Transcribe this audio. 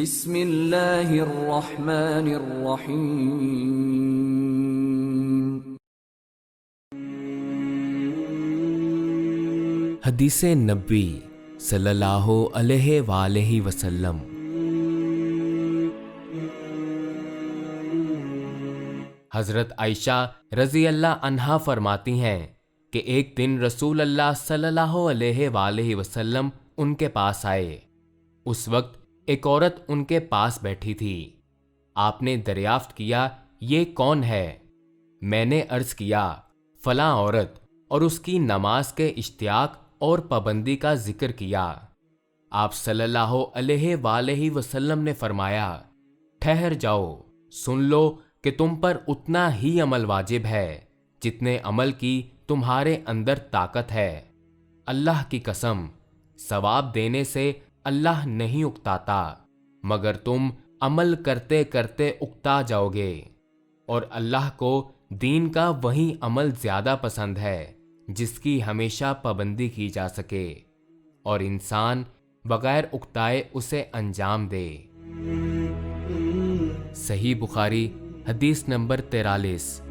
بسم اللہ الرحمن الرحیم۔ حدیث نبوی صلی اللہ علیہ وآلہ وسلم۔ حضرت عائشہ رضی اللہ عنہا فرماتی ہیں کہ ایک دن رسول اللہ صلی اللہ علیہ وآلہ وسلم ان کے پاس آئے۔ اس وقت ایک عورت ان کے پاس بیٹھی تھی۔ آپ نے دریافت کیا، یہ کون ہے؟ میں نے عرض کیا، فلاں عورت، اور اس کی نماز کے اشتیاق اور پابندی کا ذکر کیا۔ آپ صلی اللہ علیہ وآلہ وسلم نے فرمایا، ٹھہر جاؤ، سن لو کہ تم پر اتنا ہی عمل واجب ہے جتنے عمل کی تمہارے اندر طاقت ہے۔ اللہ کی قسم، ثواب دینے سے اللہ نہیں اکتاتا، مگر تم عمل کرتے کرتے اکتا جاؤ گے، اور اللہ کو دین کا وہی عمل زیادہ پسند ہے جس کی ہمیشہ پابندی کی جا سکے اور انسان بغیر اکتائے اسے انجام دے۔ صحیح بخاری حدیث نمبر 43۔